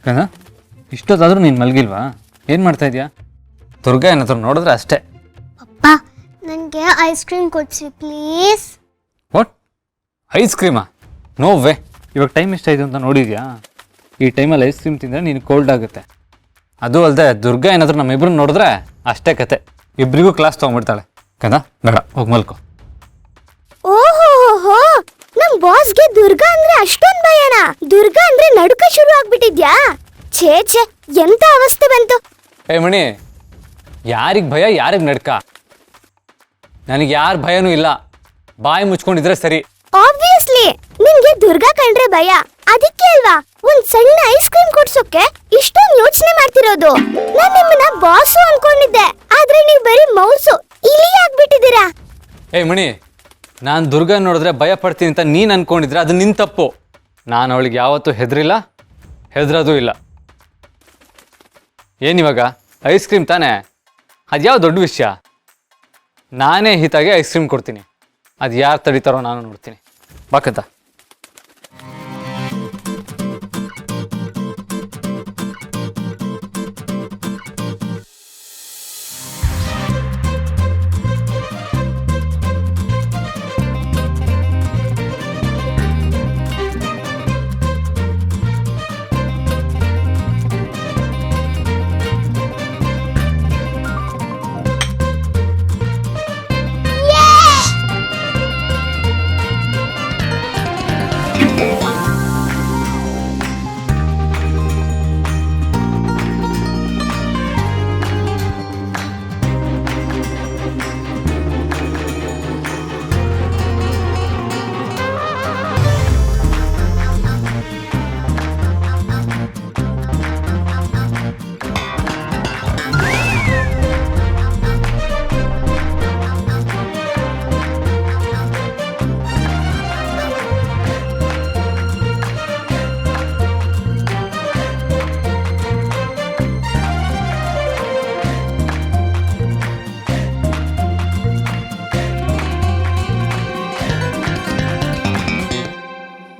ಕಣ ಇಷ್ಟೊತ್ತಾದರೂ ನೀನು ಮಲಗಿಲ್ವಾ? ಏನು ಮಾಡ್ತಾ ಇದೆಯಾ? ದುರ್ಗಾ ಏನಾದರೂ ನೋಡಿದ್ರೆ ಅಷ್ಟೇ. ಅಪ್ಪ ನನಗೆ ಐಸ್ ಕ್ರೀಮ್ ಕೊಡಿಸಿ ಪ್ಲೀಸ್. ವಾಟ್? ಐಸ್ ಕ್ರೀಮಾ? No way. ಇವಾಗ ಟೈಮ್ ಎಷ್ಟಾಯಿತು ಅಂತ ನೋಡಿದ್ಯಾ? ಈ ಟೈಮಲ್ಲಿ ಐಸ್ ಕ್ರೀಮ್ ತಿಂದರೆ ನೀನು ಕೋಲ್ಡ್ ಆಗುತ್ತೆ. ಅದು ಅಲ್ಲದೆ ದುರ್ಗಾ ಏನಾದರೂ ನಮ್ಮಿಬ್ರನ್ನ ನೋಡಿದ್ರೆ ಅಷ್ಟೇ ಕತೆ, ಇಬ್ಬರಿಗೂ ಕ್ಲಾಸ್ ತೊಗೊಂಡ್ಬಿಡ್ತಾಳೆ. ಕದ ಬೇಡ, ಹೋಗಿ ಮಲ್ಕೋ. ಓಹೋ, ನಮ್ ಬಾಸ್ಗೆ ದುರ್ಗಾ ಅಂದ್ರೆ ಅಷ್ಟೊಂದು ಭಯನ? ದುರ್ಗಾ ಅಂದ್ರೆ ನಡುಕ ಶುರು ಆಗ್ಬಿಟ್ಟಿದ್ಯಾ? ಛೇ ಛೇ, ಎಂತ ಅವಸ್ಥೆ ಬಂತು. ಏ ಮಣಿ, ಯಾರಿಗೆ ಭಯ ಯಾರಿಗೆ ನಡ್ಕ? ನನಗೆ ಯಾರ ಭಯನೂ ಇಲ್ಲ. ಬಾಯಿ ಮುಚ್ಕೊಂಡಿದ್ರೆ ಸರಿ. ಆಬ್ವಿಯಸ್ಲಿ ನಿನ್ಗೆ ದುರ್ಗಾ ಕಂಡ್ರೆ ಭಯ, ಅದಕ್ಕೆ ಅಲ್ವಾ ಒಂದ್ ಸಣ್ಣ ಐಸ್ ಕ್ರೀಮ್ ಕೊಡ್ಸೋಕೆ ಇಷ್ಟೊಂದು ಯೋಚನೆ ಮಾಡ್ತಿರೋದು. ನಾನ್ ನಿಮ್ಮನ್ನ ಬಾಸು ಅನ್ಕೊಂಡಿದ್ದೆ, ಆದ್ರೆ ನೀವು ಬರೀ ಮೌಸು, ಇಲಿ ಆಗ್ಬಿಟ್ಟಿದ್ದೀರಾ. ಏ ಮಣಿ, ನಾನು ದುರ್ಗಾ ನೋಡಿದ್ರೆ ಭಯ ಪಡ್ತೀನಿ ಅಂತ ನೀನು ಅನ್ಕೊಂಡಿದ್ರೆ ಅದು ನಿನ್ನ ತಪ್ಪು. ನಾನು ಅವಳಿಗೆ ಯಾವತ್ತೂ ಹೆದರಿಲ್ಲ, ಹೆದರೋದು ಇಲ್ಲ. ಏನಿವಾಗ ಐಸ್ ಕ್ರೀಮ್ ತಾನೇ? ಅದು ಯಾವ ದೊಡ್ಡ ವಿಷಯ? ನಾನೇ ಹಿತಾಗೆ ಐಸ್ ಕ್ರೀಮ್ ಕೊಡ್ತೀನಿ. ಅದು ಯಾರು ತಡೀತಾರೋ ನಾನು ನೋಡ್ತೀನಿ. ಬಾಕಂತ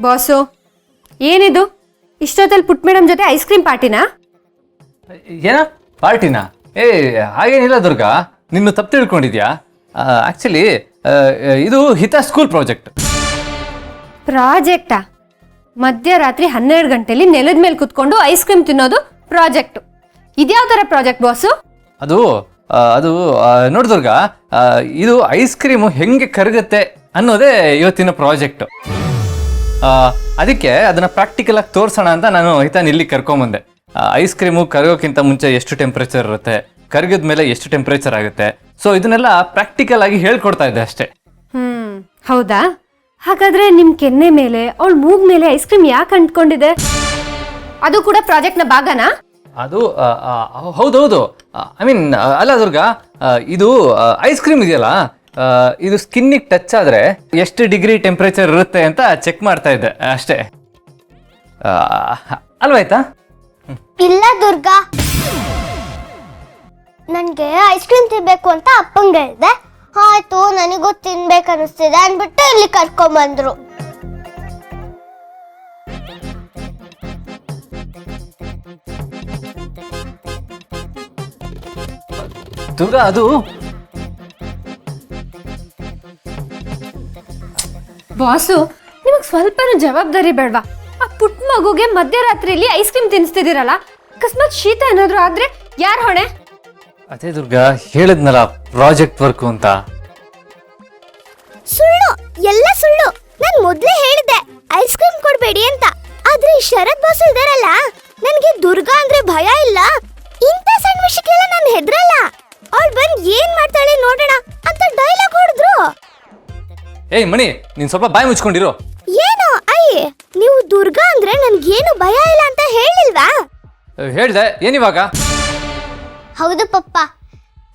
ಬಾಸು, ಏನಿದು ಇಷ್ಟೊತ್ತಲ್ಲಿ ಪುಟ್ ಮೇಡಮ್ ಜೊತೆ ಐಸ್ ಕ್ರೀಮ್ ಪಾರ್ಟಿನಾ? ಏನ ಪಾರ್ಟಿನಾ? ಏ ಹಾಗೇನಿಲ್ಲ ದುರ್ಗಾ, ನಿನ್ನ ತಪ್ಪು ತಿಳ್ಕೊಂಡಿದ್ಯಾ. ಆ್ಯಕ್ಚುಲಿ ಇದು ಹಿತಾ ಸ್ಕೂಲ್ ಪ್ರಾಜೆಕ್ಟಾ? ಮಧ್ಯರಾತ್ರಿ 12 ಗಂಟೆಲಿ ನೆಲದ ಮೇಲೆ ಕುತ್ಕೊಂಡು ಐಸ್ ಕ್ರೀಮ್ ತಿನ್ನೋದು ಪ್ರಾಜೆಕ್ಟು? ಇದ್ಯಾವ ಥರ ಪ್ರಾಜೆಕ್ಟ್ ಬಾಸು? ಅದು ಅದು ನೋಡಿ ದುರ್ಗಾ, ಇದು ಐಸ್ ಕ್ರೀಮು ಹೆಂಗೆ ಕರಗುತ್ತೆ ಅನ್ನೋದೇ ಇವತ್ತಿನ ಪ್ರಾಜೆಕ್ಟು. ಅದಕ್ಕೆ ಅದನ್ನು ಪ್ರಾಕ್ಟಿಕಲ್ ಆಗಿ ತೋರಿಸೋಣ ಅಂತ ನಾನು ಹಿತಾನ್ ಇಲ್ಲಿ ಕರ್ಕೊಂಬಂದೆ. ಐಸ್ ಕ್ರೀಮು ಕರಗೋಕ್ಕಿಂತ ಮುಂಚೆ ಎಷ್ಟು ಟೆಂಪ್ರೇಚರ್ ಇರುತ್ತೆ, ಕರಗಿದ ಮೇಲೆ ಎಷ್ಟು ಟೆಂಪ್ರೇಚರ್ ಆಗುತ್ತೆ, ಸೊ ಇದನ್ನೆಲ್ಲ ಪ್ರಾಕ್ಟಿಕಲ್ ಆಗಿ ಹೇಳ್ಕೊಡ್ತಾ ಇದ್ದೆ ಅಷ್ಟೇ. ಹೌದಾ? ಹಾಗಾದ್ರೆ ನಿಮ್ ಕೆನ್ನೆ ಮೇಲೆ ಅವಳ ಮೂಗ್ ಮೇಲೆ ಐಸ್ ಕ್ರೀಮ್ ಯಾಕೆ ಅಂಟ್ಕೊಂಡಿದೆ? ಅದು ಕೂಡ ಪ್ರಾಜೆಕ್ಟ್ನ ಭಾಗನಾ? ಅದು ಹೌದೌದು. ಐ ಮೀನ್ ಅಲ್ಲ ದುರ್ಗಾ, ಇದು ಐಸ್ ಕ್ರೀಮ್ ಇದೆಯಲ್ಲ, ಇದು ಸ್ಕಿನ್ನಿಗೆ ಟಚ್ ಆದರೆ ಎಷ್ಟು ಡಿಗ್ರಿ ಟೆಂಪ್ರೇಚರ್ ಇರುತ್ತೆ ಅಂತ ಚೆಕ್ ಮಾಡ್ತಾ ಇದ್ದೆ ಅಷ್ಟೇ. ಅಲ್ವಾಯ್ತಾ? ಇಲ್ಲ ದುರ್ಗಾ, ನನ್ಗೆ ಐಸ್ ಕ್ರೀಮ್ ತಿನ್ಬೇಕು ಅಂತ ಅಪ್ಪಂಗೆ ಹೇಳಿದೆ. ಆಯ್ತು, ನನಗೂ ತಿನ್ಬೇಕನ್ನಿಸ್ತಿದೆ ಅಂದ್ಬಿಟ್ಟು ಇಲ್ಲಿ ಕರ್ಕೊಂಬಂದ್ರು. ದುರ್ಗಾ, ಅದು ಬಾಸು, ನಿಮಗ್ ಸ್ವಲ್ಪನೂ ಜವಾಬ್ದಾರಿ ಬೇಡವಾ? ಆ ಪುಟ್ಟ ಮಗುಗೆ ಮಧ್ಯರಾತ್ರಿಲಿ ಐಸ್ ಕ್ರೀಮ್ ತಿನ್ನಿಸ್ತಿದ್ದೀರಲ್ಲ, ಅಕಸ್ಮಾತ್ ಶೀತ ಏನಾದ್ರು ಆದ್ರೆ ಯಾರ್ ಹೊಣೆ? ಅದೇ ದುರ್ಗಾ, ಹೇಳಿದ್ನಲ್ಲ ಪ್ರಾಜೆಕ್ಟ್ ವರ್ಕ್ ಅಂತ. ಸುಳ್ಳು, ಎಲ್ಲ ಸುಳ್ಳು. ನಾನ್ ಮೊದ್ಲೇ ಹೇಳಿದ್ದೆ ಐಸ್ ಕ್ರೀಮ್ ಕೊಡ್ಬೇಡಿ ಅಂತ. ಆದ್ರೆ ಈ ಶರತ್ ಬಾಸು ಇದಾರಲ್ಲ, ನನ್ಗೆ ದುರ್ಗಾ ಅಂದ್ರೆ ಭಯ ಇಲ್ಲ. ಇಂಥ ಸಣ್ಣ ವಿಷಯಕ್ಕೆಲ್ಲ ನಾನು ಹೆದ್ರಲ್ಲ. ಅವಳು ಬಂದ್ ಏನ್ ಮಾಡ್ತಾಳೆ ನೋಡೋಣ ಅಂತ ಡೈಲಾಗ್ ಹೊಡೆದ್ರು. ಏಯ್ ಮಣಿ, ನೀನ್ ಸ್ವಲ್ಪ ಬಾಯಿ ಮುಚ್ಕೊಂಡಿರು. ಏನು ಅಯ್ಯ, ನೀವು ದುರ್ಗಾ ಅಂದ್ರೆ ನನ್ಗೇನು ಭಯ ಇಲ್ಲ ಅಂತ ಹೇಳಿಲ್ವಾ? ಹೇಳ್ದೆ, ಏನಿವಾಗ? ಹೌದು ಪಪ್ಪ,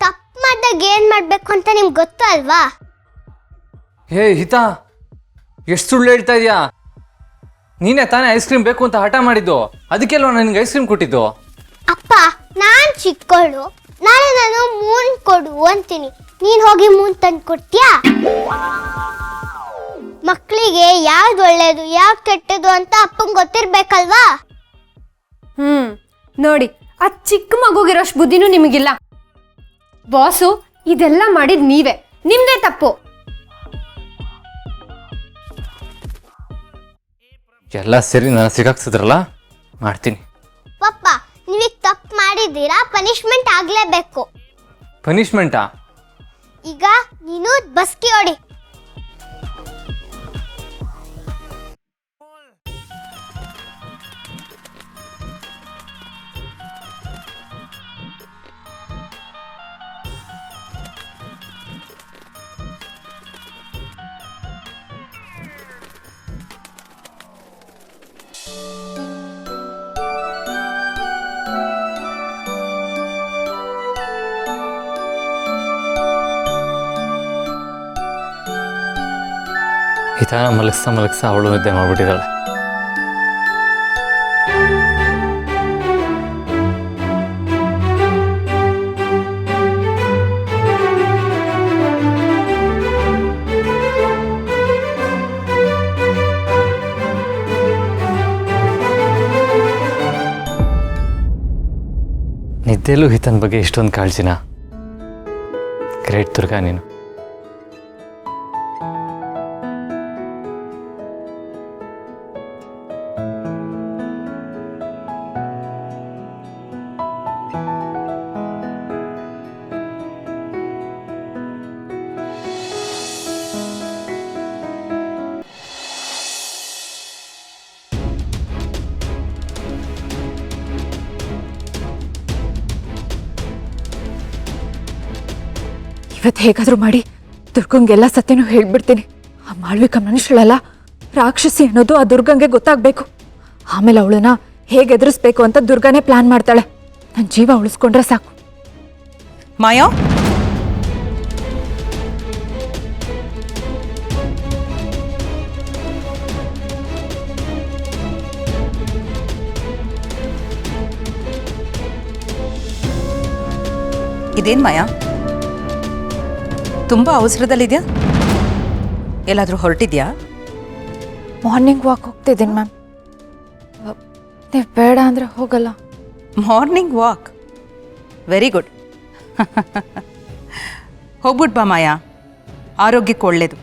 ತಪ್ಪು ಮಾಡ್ದಾಗ ಏನ್ ಮಾಡ್ಬೇಕು ಅಂತ ನಿಮ್ಗೆ ಗೊತ್ತು ಅಲ್ವಾ? ಹೇ ಹಿತಾ, ಎಷ್ಟು ಸುಳ್ಳು ಹೇಳ್ತಾ ಇದೀಯಾ? ನೀನೇ ತಾನೇ ಐಸ್ ಕ್ರೀಮ್ ಬೇಕು ಅಂತ ಹಠ ಮಾಡಿದ್ದು, ಅದಕ್ಕೆಲ್ವ ನನಗೆ ಐಸ್ ಕ್ರೀಮ್ ಕೊಟ್ಟಿದ್ದು? ಅಪ್ಪ, ನಾನ್ ಚಿಕ್ಕವಳು, ನಾಳೆ ನಾನು ಮೂನ್ ಕೊಡು ಅಂತೀನಿ, ನೀನ್ ಹೋಗಿ ಮೂನ್ ತಂದು ಕೊಡ್ತೀಯಾ? ಮಕ್ಕಳಿಗೆ ಯಾವ್ದು ಒಳ್ಳೇದು ಯಾವ್ದು ಕೆಟ್ಟದು ಅಂತ ಅಪ್ಪಂಗೆ ಗೊತ್ತಿರ್ಬೇಕಲ್ವಾ? ನೋಡಿ ಆ ಚಿಕ್ಕ ಮಗುಗಿರೋಷ್ಟು ಬುದ್ಧಿನೂ ನಿಮಗಿಲ್ಲ. ಬಾಸು ಇದೆಲ್ಲ ಮಾಡಿದ್ ನೀವೇ, ನಿಮ್ದೇ ತಪ್ಪು. ಎಲ್ಲ ಸೇರಿ ನಾನು ಸಿಗಾಕ್ಸಿದ್ರಲ್ಲ, ಮಾಡ್ತೀನಿ. ಪಪ್ಪ ನೀವೀಗ ತಪ್ಪು ಮಾಡಿದ್ದೀರಾ, ಪನಿಷ್ಮೆಂಟ್ ಆಗ್ಲೇಬೇಕು. ಪನಿಷ್ಮೆಂಟಾ? ಈಗ ನೀನು ಬಸ್ಕಿ ಹೊಡಿ. ಹಿತ ಮಲಗಿಸ ಅವಳು ನಿದ್ದೆ ಮಾಡ್ಬಿಟ್ಟಿದ್ದಾಳೆ. ನಿದ್ದೆಲ್ಲೂ ಹಿತನ ಬಗ್ಗೆ ಇಷ್ಟೊಂದು ಕಾಳಜಿನ? ಗ್ರೇಟ್ ದುರ್ಗಾ ನೀನು. ಇವತ್ತು ಹೇಗಾದ್ರೂ ಮಾಡಿ ದುರ್ಗಂಗೆಲ್ಲ ಸತ್ಯನೂ ಹೇಳ್ಬಿಡ್ತೀನಿ. ಆ ಮಾಳ್ವಿಕ ಮನುಷ್ಯಳಲ್ಲ, ರಾಕ್ಷಸಿ ಅನ್ನೋದು ಆ ದುರ್ಗಂಗೆ ಗೊತ್ತಾಗ್ಬೇಕು. ಆಮೇಲೆ ಅವಳನ್ನ ಹೇಗೆ ಎದುರಿಸ್ಬೇಕು ಅಂತ ದುರ್ಗಾನೇ ಪ್ಲಾನ್ ಮಾಡ್ತಾಳೆ. ನನ್ನ ಜೀವ ಉಳಿಸ್ಕೊಂಡ್ರೆ ಸಾಕು. ಮಾಯಾ, ಇದೇನ್ ಮಾಯಾ, ತುಂಬಾ ಅವಸರದಲ್ಲಿದ್ಯಾ? ಎಲ್ಲಾದ್ರೂ ಹೊರಟಿದ್ಯಾ? ಮಾರ್ನಿಂಗ್ ವಾಕ್ ಹೋಗ್ತಿದ್ದೀನಿ ಮ್ಯಾಮ್. ನೀವು ಬೇಡ ಅಂದರೆ ಹೋಗಲ್ಲ. Morning walk? Very good. ಹೋಗ್ಬಿಟ್ ಬಾ ಮಾಯಾ, ಆರೋಗ್ಯಕ್ಕೆ ಒಳ್ಳೆಯದು.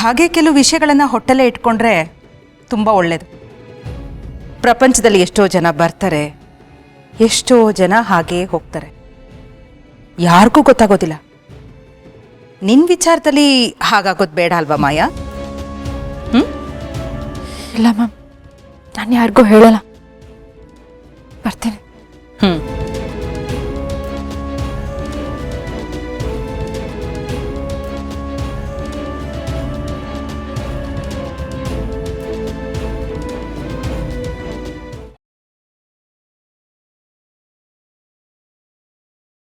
ಹಾಗೆ ಕೆಲವು ವಿಷಯಗಳನ್ನು ಹೊಟ್ಟೆಲ್ಲೇ ಇಟ್ಕೊಂಡ್ರೆ ತುಂಬ ಒಳ್ಳೆಯದು. ಪ್ರಪಂಚದಲ್ಲಿ ಎಷ್ಟೋ ಜನ ಬರ್ತಾರೆ, ಎಷ್ಟೋ ಜನ ಹಾಗೇ ಹೋಗ್ತಾರೆ, ಯಾರಿಗೂ ಗೊತ್ತಾಗೋದಿಲ್ಲ. ನಿನ್ನ ವಿಚಾರದಲ್ಲಿ ಹಾಗಾಗೋದು ಬೇಡ ಅಲ್ವಾ ಮಾಯಾ? ಇಲ್ಲ ಮ್ಯಾಮ್, ನಾನು ಯಾರಿಗೂ ಹೇಳಲ್ಲ.